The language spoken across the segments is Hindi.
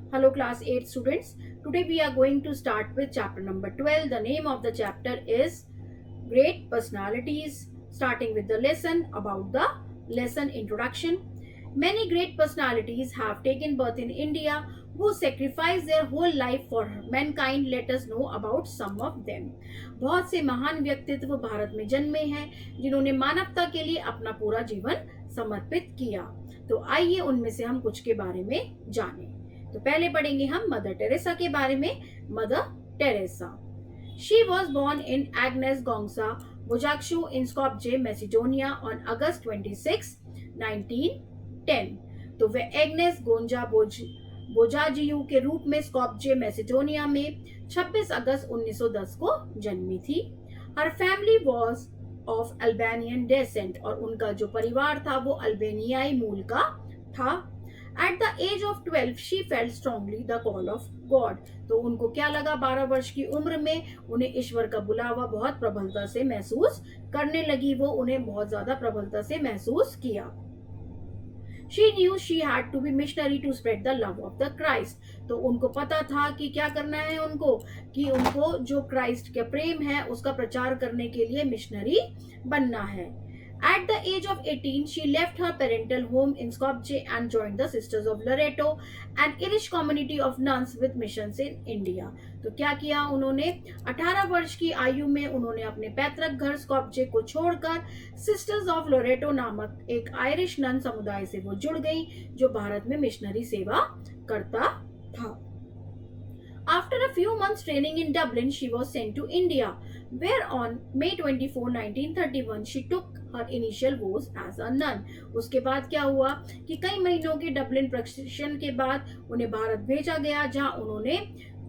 Hello, class 8 students. Today we are going to start with chapter number 12. The name of the chapter is Great Personalities, starting with the lesson about the lesson introduction. Many great personalities have taken birth in India who sacrificed their whole life for mankind. Let us know about some of them. बहुत से महान व्यक्तित्व भारत में जन्मे हैं जिन्होंने मानवता के लिए अपना पूरा जीवन समर्पित किया। तो आइए उनमें से हम कुछ के बारे में जानें। तो पहले पढ़ेंगे हम मदर टेरेसा के बारे में। Mother Teresa, she was born in Agnes Gongsa, Bojakshu in Skopje, Macedonia on August 26, 1910। तो वे एग्नेस गोंजा बोजाजियू के रूप में स्कॉपजे मैसेडोनिया में 26 अगस्त 1910 को जन्मी थी। Her family was of Albanian descent, और उनका जो परिवार था वो अल्बेनियाई मूल का था। At the age of 12 she felt strongly the call of God. तो उनको क्या लगा, 12 वर्ष की उम्र में उन्हें ईश्वर का बुलावा बहुत प्रबलता से महसूस करने लगी। वो उन्हें बहुत ज्यादा प्रबलता से महसूस किया। She knew she had to be missionary to spread the love of the Christ। तो उनको पता था कि क्या करना है उनको, कि उनको जो क्राइस्ट का प्रेम है उसका प्रचार करने के लिए मिशनरी बनना है। At the age of 18, she left her parental home in Skopje and joined the Sisters of Loreto, an Irish community of nuns with missions in India। तो क्या किया उन्होंने, 18 वर्ष की आयु में उन्होंने अपने पैतृक घर स्कॉपजे को छोड़कर सिस्टर्स ऑफ लोरेटो नामक एक आयरिश नन समुदाय से वो जुड़ गई जो भारत में मिशनरी सेवा करता था। After a few months training in Dublin, she was sent to India, where on May 24, 1931, she took her initial vows as a nun। उसके बाद क्या हुआ कि कई महीनों के डबलिन प्रशिक्षण के बाद उन्हें भारत भेजा गया, जहां उन्होंने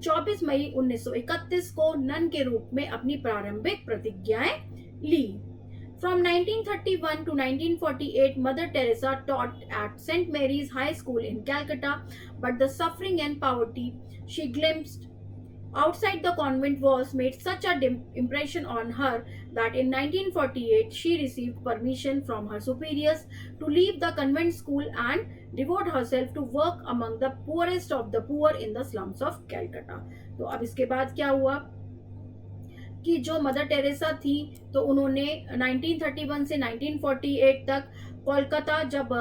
24 मई 1931 को नन के रूप में अपनी प्रारंभिक प्रतिज्ञाएं ली। From 1931 to 1948, Mother Teresa taught at St. Mary's High School in Calcutta, but the suffering and poverty she glimpsed outside the convent walls made such a impression on her that in 1948 she received permission from her superiors to leave the convent school and devote herself to work among the poorest of the poor in the slums of Calcutta। तो अब इसके बाद क्या हुआ कि जो मदर टेरेसा थी तो उन्होंने 1931 से 1948 तक कोलकाता, जब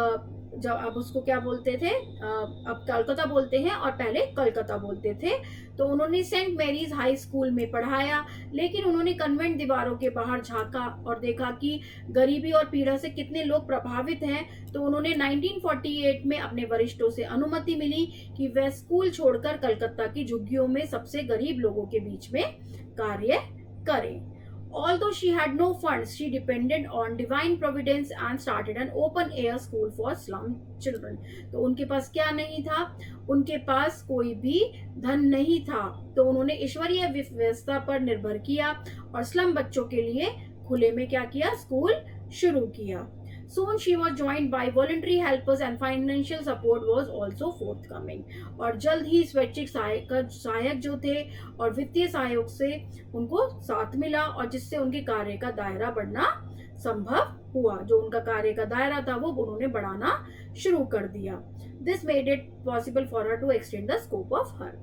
अब उसको क्या बोलते थे, अब कलकत्ता बोलते हैं और पहले कलकत्ता बोलते थे, तो उन्होंने सेंट मैरीज हाई स्कूल में पढ़ाया। लेकिन उन्होंने कन्वेंट दीवारों के बाहर झांका और देखा कि गरीबी और पीड़ा से कितने लोग प्रभावित हैं। तो उन्होंने 1948 में अपने वरिष्ठों से अनुमति मिली कि वह स्कूल छोड़कर कलकत्ता की झुग्गियों में सबसे गरीब लोगों के बीच में कार्य करें। Although she had no funds, she depended on divine providence and started an open air school for slum children। तो उनके पास क्या नहीं था, उनके पास कोई भी धन नहीं था, तो उन्होंने ईश्वरीय व्यवस्था पर निर्भर किया और स्लम बच्चों के लिए खुले में क्या किया, स्कूल शुरू किया। Soon she was joined by voluntary helpers and financial support was also forthcoming। और जल्द ही स्वैच्छिक सहायक जो थे और वित्तीय सहयोग से उनको साथ मिला, और जिससे उनके कार्य का दायरा बढ़ना संभव हुआ। जो उनका कार्य का दायरा था वो उन्होंने बढ़ाना शुरू कर दिया। This made it possible for her to extend the scope of her।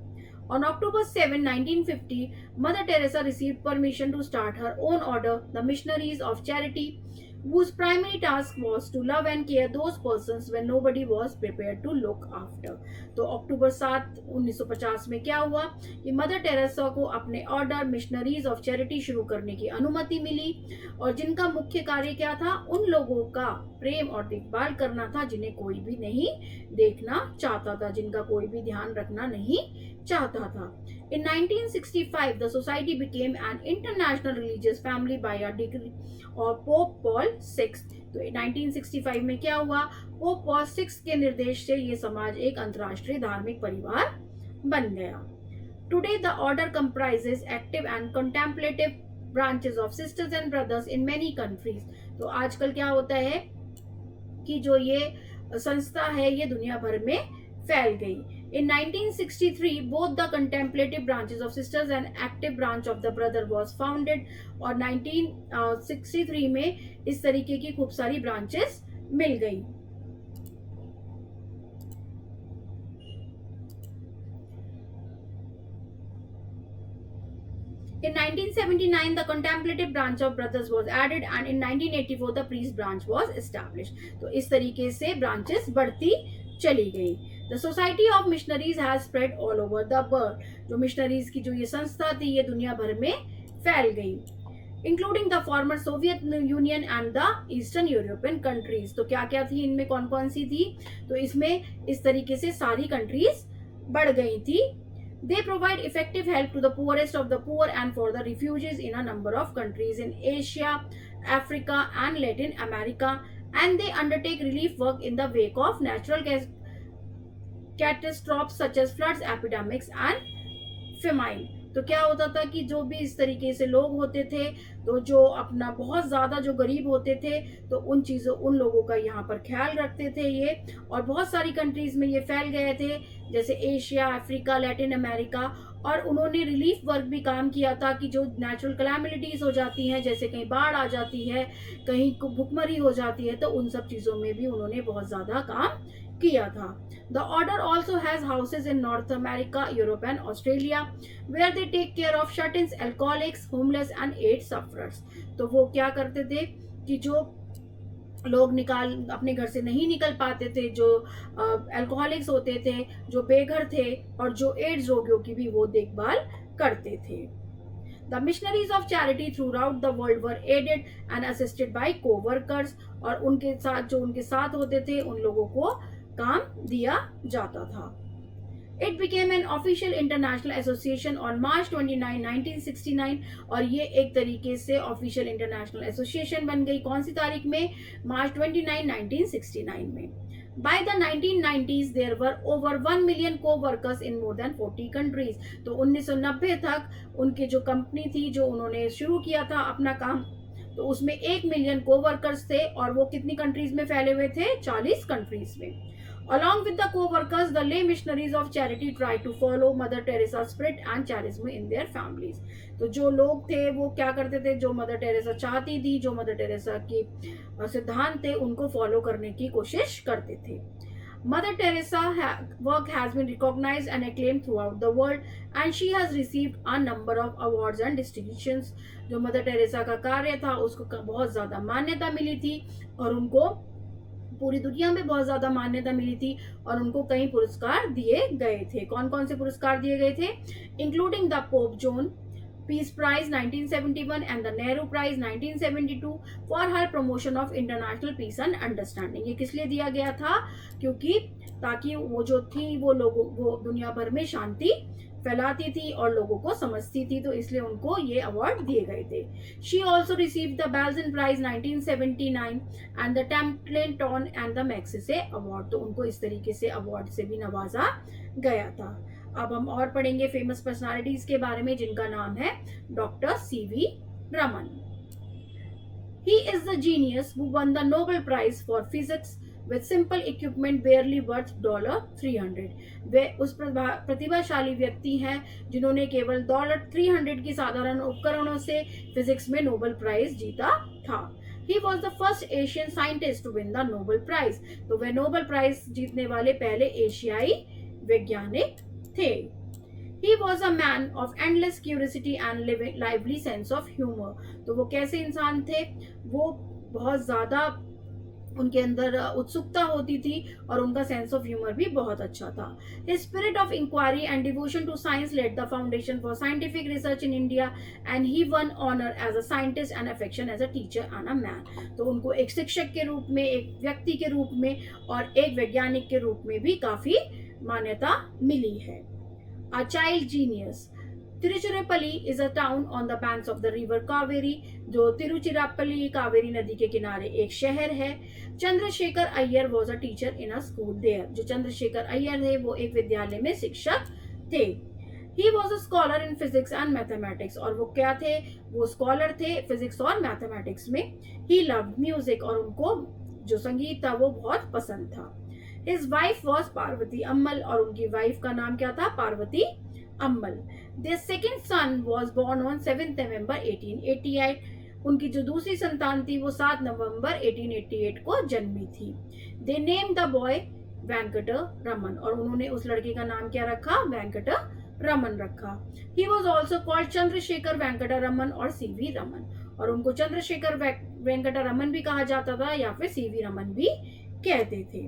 On October 7, 1950, Mother Teresa received permission to start her own order, the Missionaries of Charity, whose primary task was to love and care those persons when nobody was prepared to look after। तो अक्टूबर 7, 1950 में क्या हुआ कि मदर टेरेसा को अपने ऑर्डर मिशनरीज ऑफ चैरिटी शुरू करने की अनुमति मिली, और जिनका मुख्य कार्य क्या था, उन लोगों का प्रेम और देखभाल करना था जिन्हें कोई भी नहीं देखना चाहता था, जिनका कोई भी ध्यान रखना नहीं चाहता था। In 1965, the society became an international religious family by a decree of Pope Paul VI। तो 1965 में क्या हुआ, पोप पॉल 6 के निर्देश से ये समाज एक अंतर्राष्ट्रीय धार्मिक परिवार बन गया। Today the order comprises active and contemplative branches of sisters and brothers in many countries। तो आजकल क्या होता है कि जो ये संस्था है ये दुनिया भर में फैल गई। In 1963, both the contemplative branches of sisters and active branch of the brother was founded। और 1963 में इस तरीके की खूब सारी ब्रांचेस मिल गई। In 1979, the contemplative branch of brothers was added and in 1984 the priest branch was established. तो इस तरीके से branches बढ़ती चली गई. The Society of Missionaries has spread all over the world. जो missionaries की जो ये संस्था थी ये दुनिया भर में फैल गई, including the former Soviet Union and the Eastern European countries. तो क्या क्या थी इनमें, कौन कौन सी थी? तो इसमें इस तरीके से सारी countries बढ़ गई थी. They provide effective help to the poorest of the poor and for the refugees in a number of countries in Asia, Africa and Latin America, and they undertake relief work in the wake of natural catastrophes such as floods, epidemics and famine. तो क्या होता था कि जो भी इस तरीके से लोग होते थे, तो जो अपना बहुत ज़्यादा जो गरीब होते थे, तो उन लोगों का यहाँ पर ख्याल रखते थे ये, और बहुत सारी कंट्रीज़ में ये फैल गए थे जैसे एशिया, अफ्रीका, लैटिन अमेरिका, और उन्होंने रिलीफ वर्क भी काम किया था कि जो नेचुरल कैलामिटीज़ हो जाती हैं, जैसे कहीं बाढ़ आ जाती है, कहीं भुखमरी हो जाती है, तो उन सब चीज़ों में भी उन्होंने बहुत ज़्यादा काम किया था. The order also has houses in North America, Europe and Australia where they take care of shut-ins, alcoholics, homeless and AIDS sufferers. तो वो क्या करते थे कि जो लोग अपने घर से नहीं निकल पाते थे, जो अल्कोहलिक्स होते थे, जो बेघर थे, और जो एड्स रोगियों की भी वो देखभाल करते थे. The missionaries of charity throughout the world were aided and assisted by co-workers. और उनके साथ होते थे उन लोगों को काम दिया जाता था. It became an official international association on March 29, 1969. और ये एक तरीके से official international association बन गई. कौन सी तारीख में? March 29, 1969 में. By the 1990s, there were over 1 million co-workers in more than 40 countries. तो 1990 तक उनकी जो कंपनी थी, जो उन्होंने शुरू किया था अपना काम, तो उसमें 1 मिलियन co-workers थे, और वो कितनी कंट्रीज में फैले हुए थे? 40 कंट्रीज में. Along with the co-workers, the lay missionaries of charity tried to follow Mother Teresa's spirit and charism in their families. तो जो लोग थे वो क्या करते थे? जो मदर टेरेसा चाहती थी, जो मदर टेरेसा की सिद्धांत थे, उनको फॉलो करने की कोशिश करते थे. Mother Teresa work has been recognized and acclaimed throughout the world and she has received a number of awards and distinctions. जो मदर टेरेसा का कार्य था उसको बहुत ज़्यादा मान्यता मिली थी, और उनको पूरी दुनिया में बहुत ज़्यादा मान्यता मिली थी, और उनको कई पुरस्कार दिए गए थे. कौन कौन से पुरस्कार दिए गए थे? Including the Pope John Peace Prize 1971 and the Nehru Prize 1972 for her promotion of international peace and understanding. ये किस लिए दिया गया था? क्योंकि ताकि वो जो थी वो दुनिया भर में शांति फैलाती थी और लोगों को समझती थी, तो इसलिए उनको ये अवार्ड दिए गए थे. She also received the Balzan prize 1979 and the Templeton and the Magsaysay award. तो उनको इस तरीके से अवार्ड से भी नवाजा गया था. अब हम और पढ़ेंगे फेमस पर्सनालिटीज के बारे में, जिनका नाम है doctor CV Raman. He is the genius who won the Nobel Prize for Physics with simple equipment barely worth $300. वे उस प्रतिभाशाली व्यक्ति हैं जिन्होंने केवल $300 की साधारण उपकरणों से फिजिक्स में नोबेल प्राइज जीता था. He was the first Asian scientist to win the Nobel Prize. तो वे नोबेल प्राइज जीतने वाले पहले एशियाई वैज्ञानिक थे. He was a man of endless curiosity and lively sense of humor. तो वो कैसे इंसान थे? वो बहुत ज़्यादा उनके अंदर उत्सुकता होती थी और उनका सेंस ऑफ ह्यूमर भी बहुत अच्छा था. His spirit of inquiry and devotion to science laid the foundation for scientific research in India and he won honor as a scientist and affection as a teacher and a man. तो उनको एक शिक्षक के रूप में, एक व्यक्ति के रूप में और एक वैज्ञानिक के रूप में भी काफ़ी मान्यता मिली है. A child genius. Tiruchirappalli is a town on the banks of the river Kaveri. जो तिरुचिरापल्ली कावेरी नदी के किनारे एक शहर है. Chandrashekhar Iyer was a teacher in a school there. जो चंद्रशेखर अय्यर थे वो एक विद्यालय में शिक्षक थे. He was a scholar in physics and mathematics. और वो क्या थे? वो स्कॉलर थे फिजिक्स और मैथमेटिक्स में. He loved music. और उनको जो संगीत था वो बहुत पसंद था. His wife was Parvati Ammal. और उनकी वाइफ का नाम क्या था? Parvati Ammal. Their second son was born on 7th November 1888. उनकी जो दूसरी संतान थी वो 7 नवंबर 1888 को जन्मी थी. They named the boy Venkat Raman. और उन्होंने उस लड़के का नाम क्या रखा? वेंकट रमन रखा। He was also called Chandrashekhar Venkata Raman और सीवी रमन, और उनको चंद्रशेखर वेंकटा रमन भी कहा जाता था या फिर सीवी रमन भी कहते थे।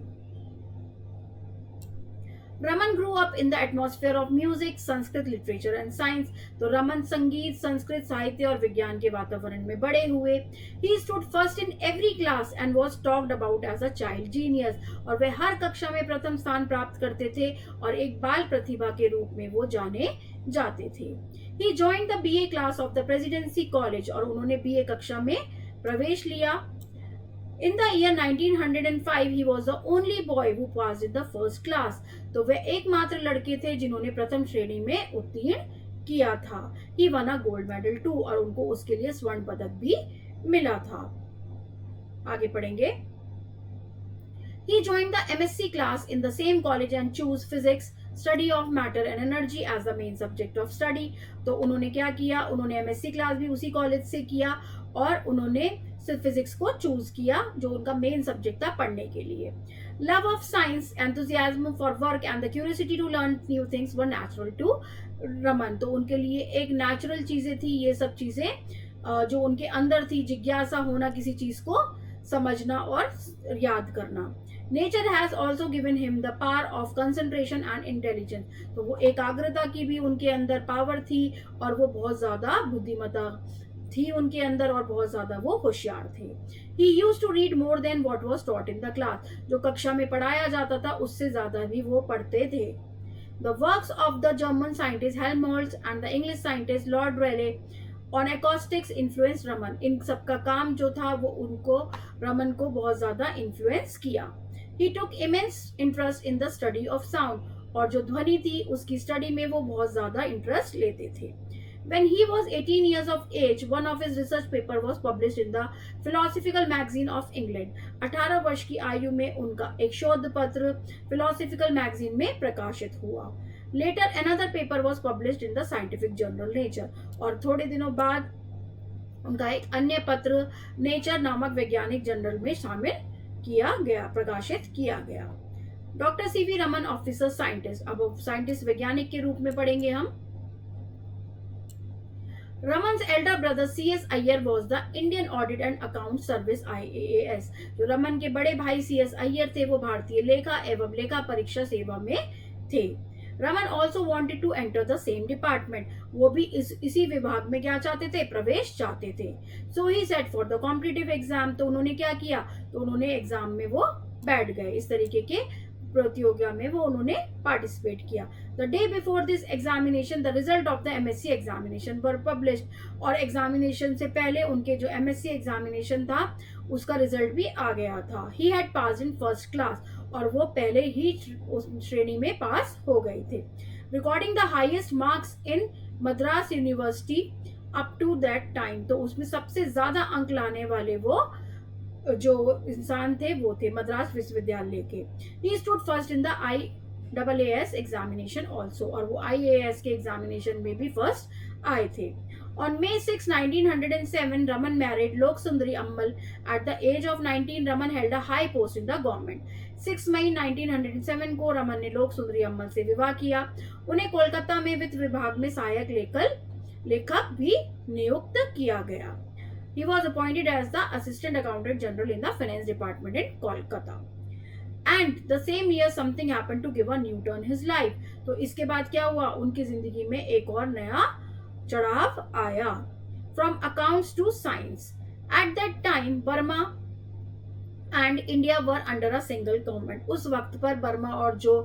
Raman grew up in the atmosphere of music, Sanskrit, literature and science. तो रमन संगीत, संस्कृत, साहित्य और विज्ञान के वातावरण में बड़े हुए। He stood first in every class and was talked about as a child genius, और वे हर कक्षा में प्रथम स्थान प्राप्त करते थे और एक बाल प्रतिभा के रूप में वो जाने जाते थे। He joined the BA class of the Presidency college, और उन्होंने बीए कक्षा में प्रवेश लिया। In the year 1905, he was the only boy who passed in the first class. तो वे एकमात्र लड़के थे जिन्होंने प्रथम श्रेणी में उत्तीर्ण किया था। He won a gold medal too, और उनको उसके लिए स्वर्ण पदक भी मिला था। आगे पढ़ेंगे। He joined the MSc class in the same college and chose physics, study of matter and energy as the main subject of study. तो उन्होंने क्या किया, उन्होंने MSc क्लास भी उसी कॉलेज से किया और उन्होंने सिर्फ फिजिक्स को चूज किया जो उनका मेन सब्जेक्ट था पढ़ने के लिए। Love of science, enthusiasm for work and the curiosity to learn new things were natural to Raman. तो उनके लिए एक नेचुरल चीजें थी ये सब चीजें जो उनके अंदर थी, जिज्ञासा होना किसी चीज को समझना और याद करना। Nature has also given him the power of concentration and intelligence. तो वो एकाग्रता की भी उनके अंदर पावर थी और वो बहुत ज्यादा बुद्धिमत्ता थी उनके अंदर और बहुत ज्यादा वो होशियार थे। He used to read more than what was taught in the class. जो कक्षा में पढ़ाया जाता था उससे ज्यादा भी वो पढ़ते थे। The works of the German scientist Helmholtz and the English scientist Lord Rayleigh on acoustics influenced Raman. इन सबका काम जो था वो उनको रमन को बहुत ज्यादा इन्फ्लुएंस किया। He took immense interest in the study of sound, और जो ध्वनि थी उसकी स्टडी में वो बहुत ज्यादा इंटरेस्ट लेते थे। When he was 18 years of age, one of his research paper was published in the Philosophical Magazine of England. 18 वर्ष की आयु में उनका एक शोध पत्र Philosophical Magazine में प्रकाशित हुआ। Later, another paper was published in the Scientific Journal Nature. और थोड़े दिनों बाद उनका एक अन्य पत्र नेचर नामक वैज्ञानिक जर्नल में शामिल किया गया, प्रकाशित किया गया। Doctor CV Raman, officer scientist. अब साइंटिस्ट वैज्ञानिक के रूप में पढ़ेंगे हम। Raman's elder brother C.S. Iyer was the Indian Audit and Account Service IAAS. जो रमन के बड़े भाई C.S. अय्यर थे वो भारतीय लेखा एवं लेखा परीक्षा सेवा में थे। Raman also wanted to enter the same department. वो भी इसी विभाग में क्या चाहते थे, प्रवेश चाहते थे। So he set for the competitive exam. तो उन्होंने क्या किया, तो उन्होंने एग्जाम में वो बैठ गए। इस तरीके के प्रतियोगिता में वो उन्होंने पार्टिसिपेट किया। The day before this examination the result of the MSc examination were published. और एग्जामिनेशन से पहले उनके जो एमएससी एग्जामिनेशन था उसका रिजल्ट भी आ गया था। He had pass in first class, और वो पहले ही उस श्रेणी में पास हो गए थे। Recording the highest marks in Madras University up to that time. तो उसमें सबसे ज्यादा अंक लाने वाले वो जो इंसान थे वो थे मद्रास विश्वविद्यालय के। ही stood first in the IAAS examination also, और वो IAAS के एग्जामिनेशन में भी फर्स्ट आए थे। On May 6, 1907, Raman married Lok Sundari Ammal. At the age of 19, Raman held a high post in the government. 6 मई 1907 को रमन ने लोक सुंदरी अम्मल से विवाह किया। उन्हें कोलकाता में वित्त विभाग में सहायक लेखक भी नियुक्त किया गया। He was appointed as the Assistant Accountant General in the Finance Department in Kolkata. And the same year something happened to give a new turn his life. तो इसके बाद क्या हुआ, उनकी जिंदगी में एक और नया चढ़ाव आया। From accounts to science. At that time, Burma and India were under a single government. उस वक्त पर बर्मा और जो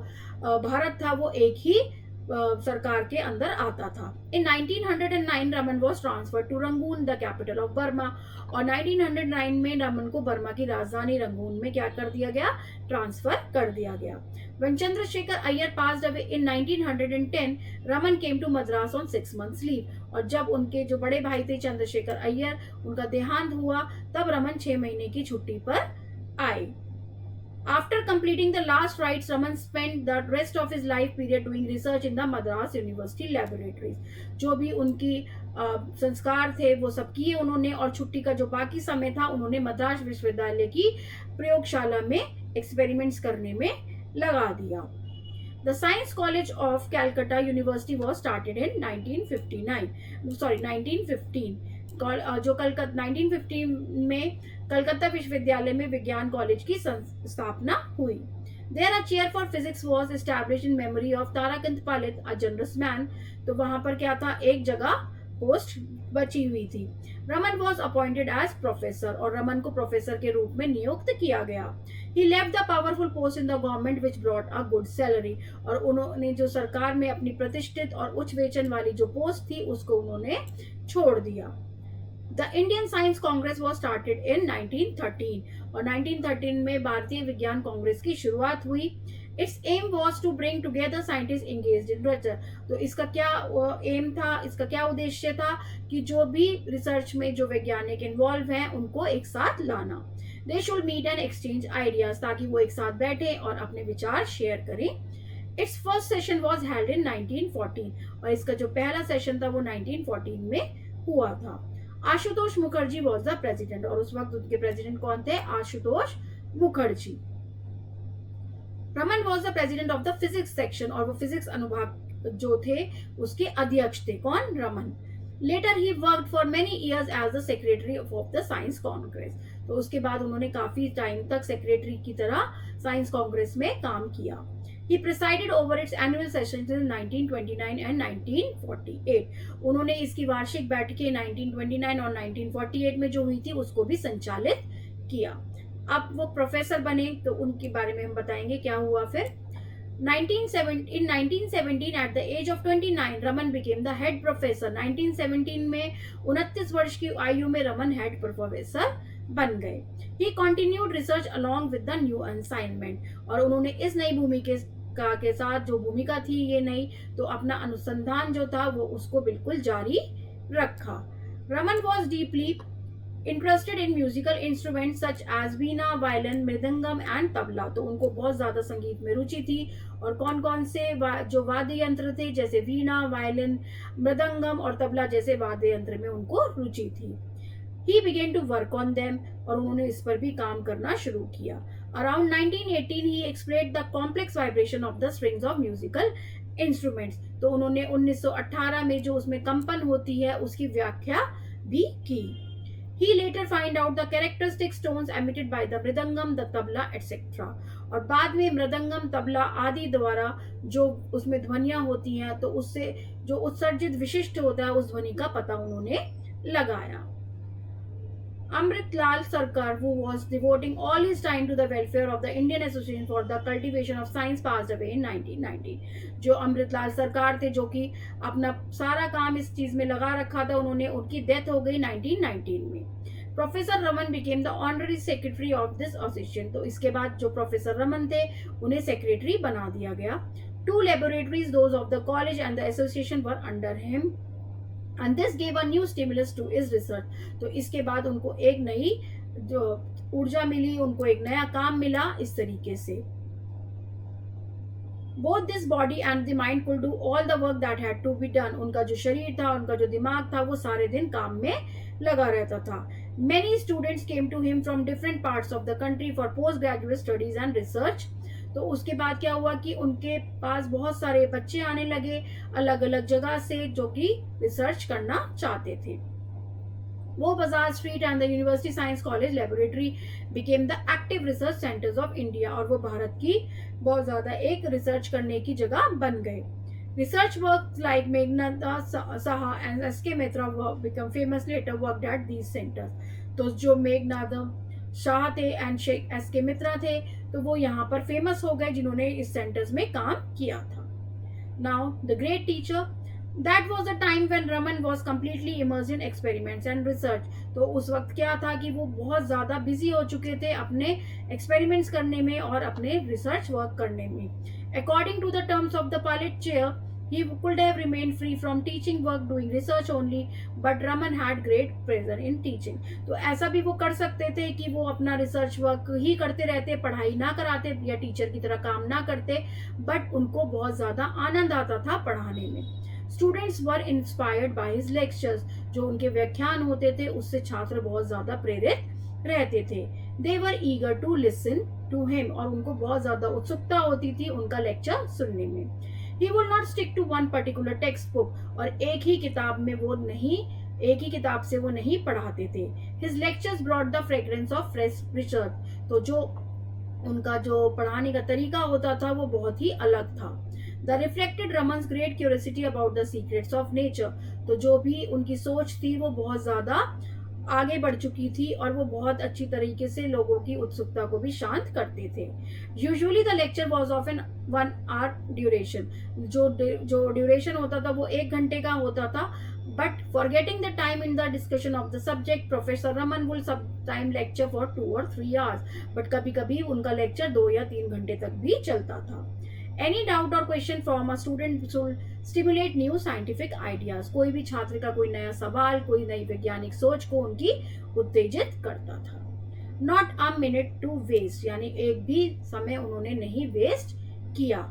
भारत था वो एक ही सरकार के अंदर आता था। In 1909 Raman was transferred to Rangoon, the capital of Burma. और 1909 में रमन को बर्मा की राजधानी रंगून में क्या कर दिया गया, ट्रांसफर कर दिया गया। When Chandrasekhar Iyer passed away in 1910, Raman came to Madras on 6 months leave. और जब उनके जो बड़े भाई थे चंद्रशेखर अय्यर, उनका देहांत हुआ, तब रमन 6 महीने की छुट्टी पर आए। After completing the last rites, Raman spent the rest of his life period doing research in the Madras University laboratories. जो भी उनकी संस्कार थे वो सब किए उन्होंने, और छुट्टी का जो बाकी समय था उन्होंने मद्रास विश्वविद्यालय की प्रयोगशाला में एक्सपेरिमेंट्स करने में लगा दिया। The Science College of Calcutta University was started in 1915 जो कलकत्ता 1915 में कलकत्ता विश्वविद्यालय में विज्ञान कॉलेज की स्थापना हुई. There a chair for physics was established in memory of Tarakant पालित, a generous man. तो वहां पर क्या था, एक जगह पोस्ट बची हुई थी. Raman was appointed as professor, और रमन को प्रोफेसर के रूप में नियुक्त किया गया. He left the powerful post in the government which brought a good salary, और उन्होंने जो सरकार में अपनी प्रतिष्ठित और उच्च वेतन वाली जो पोस्ट थी उसको उन्होंने छोड़ दिया. The Indian science Congress was started in 1913, और 1913 में भारतीय विज्ञान कांग्रेस की शुरुआत हुई. Its aim was to bring together scientist engaged in research. तो इसका क्या एम था, इसका क्या उद्देश्य था कि जो भी रिसर्च में जो वैज्ञानिक इन्वॉल्व हैं उनको एक साथ लाना. They should meet and exchange ideas, ताकि वो एक साथ बैठे और अपने विचार शेयर करें. It's first session was held in 1914, और इसका जो पहला सेशन था वो 1914 में हुआ था. Ashutosh Mukherjee was the president, और उस वक्त उनके प्रेसिडेंट कौन थे, Ashutosh Mukherjee. Raman was the president of the physics section, और वो फिजिक्स अनुभाग जो थे उसके अध्यक्ष थे. कौन, Raman. Later he worked for many years as the secretary of the science Congress. तो उसके बाद उन्होंने काफी टाइम तक सेक्रेटरी की तरह साइंस कांग्रेस में काम किया. He presided over its annual sessions in 1929 and 1948. उन्होंने इसकी वार्षिक बैठकें 1929 और 1948 में जो हुई थी उसको भी संचालित किया. अब वो प्रोफेसर बने तो उनके बारे में हम बताएंगे क्या हुआ फिर. In 1917 at the age of 29 Raman became the head professor. 1917 में 29 वर्ष की आयु में रमन हेड प्रोफेसर बन गए. He continued research along with the new assignment, और उन्होंने इस नई भूमिका के साथ जो भूमिका थी ये नई, तो अपना अनुसंधान जो था वो उसको बिल्कुल जारी रखा. Raman was deeply interested in musical instruments such as Veena, violin, mridangam and tabla. तो उनको बहुत ज्यादा संगीत में रुचि थी, और कौन कौन से जो वाद्य यंत्र थे जैसे वीणा, वायलिन, मृदंगम और तबला जैसे वाद्य यंत्र में उनको रुचि थी. He began to work on them, और उन्होंने इस पर भी काम करना शुरू किया. Around 1918 he explained the complex vibration of the strings of musical instruments. तो उन्होंने 1918 में जो उसमें कंपन होती है उसकी व्याख्या भी की. He later find out the characteristic tones emitted by the mridangam, the tabla etc. और बाद में मृदंगम, तबला आदि द्वारा जो उसमें ध्वनियां होती हैं तो उससे जो उत्सर्जित विशिष्ट होता है उस ध्वनि का पता उन्होंने लगाया. Amritlal Sarkar, who was devoting all his time to the welfare of the Indian Association for the Cultivation of Science, passed away in 1990. जो अमृतलाल सरकार थे जो कि अपना सारा काम इस चीज में लगा रखा था, उन्होंने उनकी डेथ हो गई 1919 में. Professor Raman became the honorary secretary of this association. तो इसके बाद जो प्रोफेसर रमन थे उन्हें सेक्रेटरी बना दिया गया. 2 laboratories, those of the college and the association, were under him. And this gave a new stimulus to his research. तो इसके बाद उनको एक नई जो ऊर्जा मिली, उनको एक नया काम मिला इस तरीके से. Both this body and the mind could do all the work that had to be done. उनका जो शरीर था, उनका जो दिमाग था वो सारे दिन काम में लगा रहता था. Many students came to him from different parts of the country for postgraduate studies and research. तो उसके बाद क्या हुआ कि उनके पास बहुत सारे बच्चे आने लगे अलग अलग जगह से जो कि रिसर्च करना चाहते थे. वो बाजार street and the university science college laboratory became the active research centres of India. और वो भारत की बहुत ज्यादा एक रिसर्च करने की जगह बन गए. Research work like Meghnath Saha and S K. Mitra become famous later worked at these centres. तो जो मेघनाथ शाह थे एंड एस.के. मित्रा थे तो वो यहाँ पर फेमस हो गए जिन्होंने इस सेंटर्स में काम किया था. Now the great teacher. That was the time when Raman was completely immersed in experiments and research. तो उस वक्त क्या था कि वो बहुत ज़्यादा बिजी हो चुके थे अपने एक्सपेरिमेंट्स करने में और अपने रिसर्च वर्क करने में. According to the terms of the Pilot Chair, he could have remained free from teaching work, doing research only, but Raman had great pleasure in teaching. तो ऐसा भी वो कर सकते थे कि वो अपना रिसर्च वर्क ही करते रहते, पढ़ाई ना कराते या टीचर की तरह काम ना करते, बट उनको बहुत ज़्यादा आनंद आता था पढ़ाने में. Students were inspired by his lectures. जो उनके व्याख्यान होते थे उससे छात्र बहुत ज्यादा प्रेरित रहते थे. They were eager to listen to him, और उनको बहुत ज्यादा उत्सुकता होती थी उनका लेक्चर सुनने में. He will not stick to one particular text book, और एक ही किताब से वो नहीं पढ़ाते थे. His lectures brought the fragrance of fresh research, तो जो उनका जो पढ़ाने का तरीका होता था वो बहुत ही अलग था. The reflected Raman's great curiosity about the secrets of nature, तो जो भी उनकी सोच थी वो बहुत ज्यादा आगे बढ़ चुकी थी और वो बहुत अच्छी तरीके से लोगों की उत्सुकता को भी शांत करते थे. Usually the lecture was of an 1 hour duration, जो ड्यूरेशन होता था वो 1 घंटे का होता था. But forgetting the time in the discussion of the subject, professor Raman will some time lecture for 2 or 3 hours, but कभी कभी उनका लेक्चर 2 या 3 घंटे तक भी चलता था. एनी डाउट और question from a student stimulate new scientific ideas, कोई भी छात्र का कोई नया सवाल, कोई नई वैज्ञानिक सोच को उनकी उत्तेजित करता था. Not a minute to waste, यानी एक भी समय उन्होंने नहीं वेस्ट किया.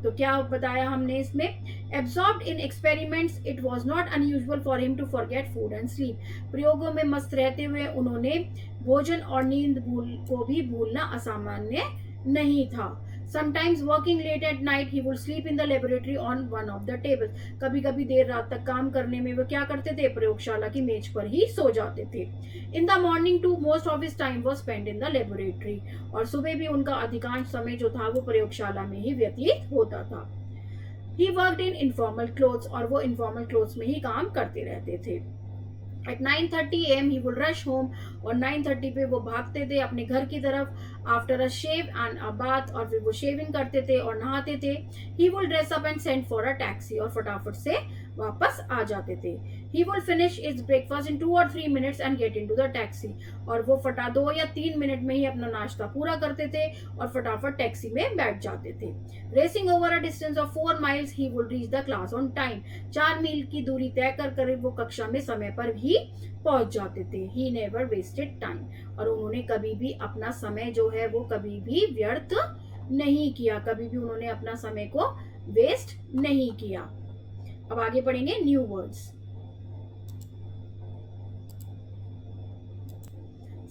तो क्या बताया हमने इसमें? Absorbed in experiments it was not unusual for him to forget food and sleep, प्रयोगों में मस्त रहते हुए उन्होंने भोजन और नींद को भी भूलना असामान्य नहीं था. Sometimes working late at night, he would sleep in the laboratory on one of the tables. कभी कभी देर रात तक काम करने में वो क्या करते थे? प्रयोगशाला की मेज पर ही सो जाते थे. In the morning too, most of his time was spent in the laboratory. और सुबह भी उनका अधिकांश समय जो था वो प्रयोगशाला में ही व्यतीत होता था. He worked in informal clothes, और वो informal clothes में ही काम करते रहते थे. At 9:30 AM he would rush home, और 9:30 पे वो भागते थे अपने घर की तरफ. After a shave and a bath, और फिर वो शेविंग करते थे और नहाते थे. He would dress up and send for a taxi, और फटाफट से वापस आ जाते थे. He would finish his breakfast in 2 or 3 minutes and get into the taxi, और वो 2 या 3 मिनट में ही अपना नाश्ता पूरा करते थे और फटाफट टैक्सी में बैठ जाते थे. Racing over a distance of 4 miles, he would reach the class on time. 4 मील की दूरी तय कर वो कक्षा में समय पर भी पहुंच जाते थे. He never wasted time, और उन्होंने कभी भी अपना समय जो है वो कभी भी व्यर्थ नहीं किया, कभी भी उन्होंने अपना समय को वेस्ट नहीं किया. अब आगे पढ़ेंगे new words.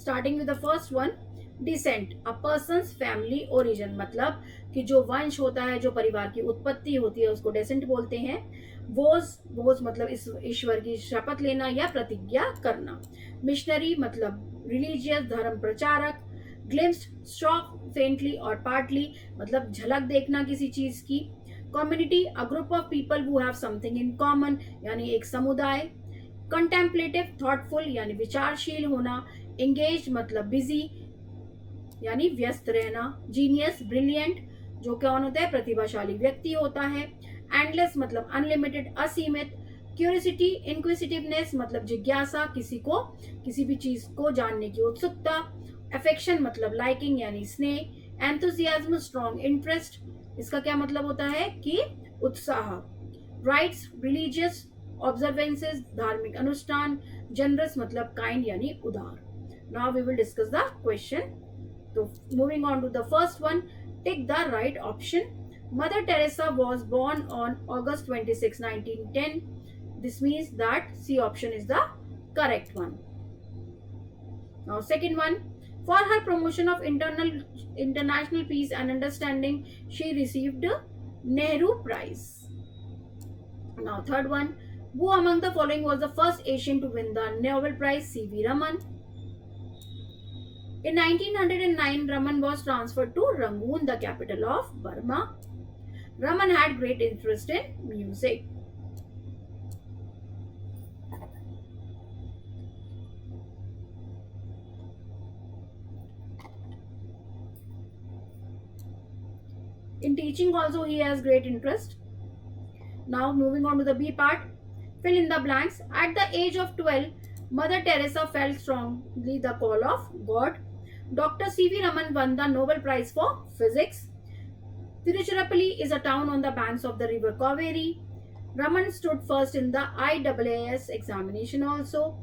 Starting with the first one, descent, a person's family origin, मतलब कि जो वंश होता है, जो परिवार की उत्पत्ति होती है उसको डेसेंट बोलते हैं. वोज मतलब इस ईश्वर की शपथ लेना या प्रतिज्ञा करना. मिशनरी मतलब रिलीजियस धर्म प्रचारक. ग्लिम्स्ड स्ट्रॉक फेंटली और पार्टली मतलब झलक देखना किसी चीज की. Community, a group of people who have something in common, यानी एक समुदाय. कंटेम्पलेटिव, थॉटफुल यानी विचारशील होना. एंगेज मतलब बिजी यानी व्यस्त रहना. जीनियस, ब्रिलियंट, जो कौन होता है? प्रतिभाशाली व्यक्ति होता है. एंडलेस मतलब अनलिमिटेड, असीमित. क्यूरियोसिटी, इंक्विसिटिवनेस मतलब जिज्ञासा, किसी भी चीज को जानने की उत्सुकता. अफेक्शन मतलब लाइकिंग यानी स्नेह. एंथुसियाज्म, स्ट्रॉन्ग इंटरेस्ट, इसका क्या मतलब होता है कि उत्साह. राइट्स, रिलीजियस ऑब्जर्वेंसेस, धार्मिक अनुष्ठान. जनरस मतलब काइंड यानी उदार. Now we will discuss the question. तो moving on to the first one, tick the right option. Mother Teresa was born on August 26, 1910. This means that C option is the correct one. Now second one, for her promotion of international peace and understanding, she received Nehru Prize. Now third one, who among the following was the first Asian to win the Nobel Prize? C.V. Raman. In 1909, Raman was transferred to Rangoon, the capital of Burma. Raman had great interest in music. In teaching also he has great interest. Now moving on to the B part, fill in the blanks. At the age of 12, Mother Teresa felt strongly the call of God. Dr. C.V. Raman won the Nobel Prize for Physics. Tiruchirappalli is a town on the banks of the river Kaveri. Raman stood first in the IAAS examination also.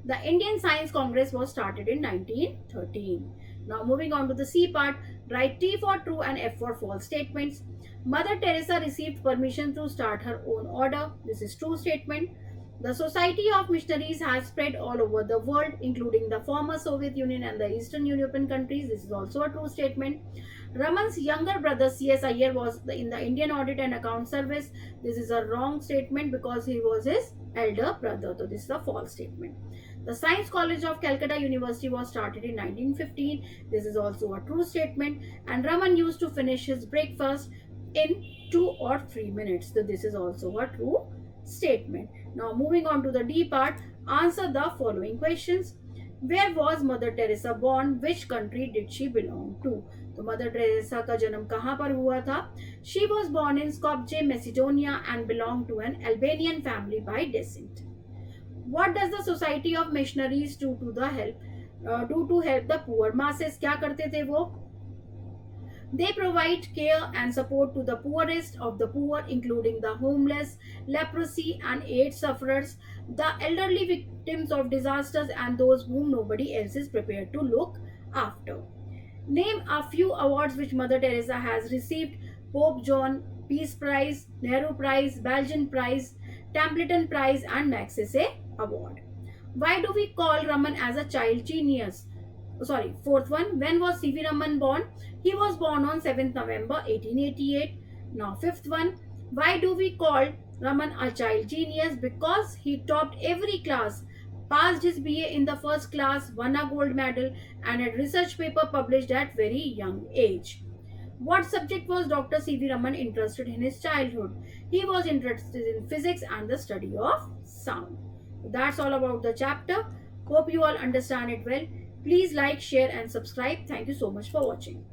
The Indian Science Congress was started in 1913. Now moving on to the C part, write T for true and F for false statements. Mother Teresa received permission to start her own order. This is true statement. The Society of Missionaries has spread all over the world, including the former Soviet Union and the Eastern European countries. This is also a true statement. Raman's younger brother C.S. Iyer was in the Indian Audit and Account Service. This is a wrong statement because he was his elder brother. So this is a false statement. The Science College of Calcutta University was started in 1915. This is also a true statement. And Raman used to finish his breakfast in 2 or 3 minutes. So this is also a true statement. Now moving on to the D part, answer the following questions. Where was Mother Teresa born? Which country did she belong to? तो मदर टेरेसा का जन्म कहाँ पर हुआ था? She was born in Skopje, Macedonia and belonged to an Albanian family by descent. What does the Society of Missionaries do to help the poor masses? क्या करते थे वो? They provide care and support to the poorest of the poor, including the homeless, leprosy and AIDS sufferers, the elderly victims of disasters, and those whom nobody else is prepared to look after. Name a few awards which Mother Teresa has received: Pope John Peace Prize, Nehru Prize, Belgian Prize, Templeton Prize, and Magsaysay Award. Why do we call Raman as a child genius? Fourth one, when was C.V. Raman born? He was born on 7th November 1888. Now, fifth one, why do we call Raman a child genius? Because he topped every class, passed his BA in the first class, won a gold medal, and had research paper published at very young age. What subject was Dr. C.V. Raman interested in his childhood? He was interested in physics and the study of sound. That's all about the chapter. Hope you all understand it well. Please like, share and subscribe. Thank you so much for watching.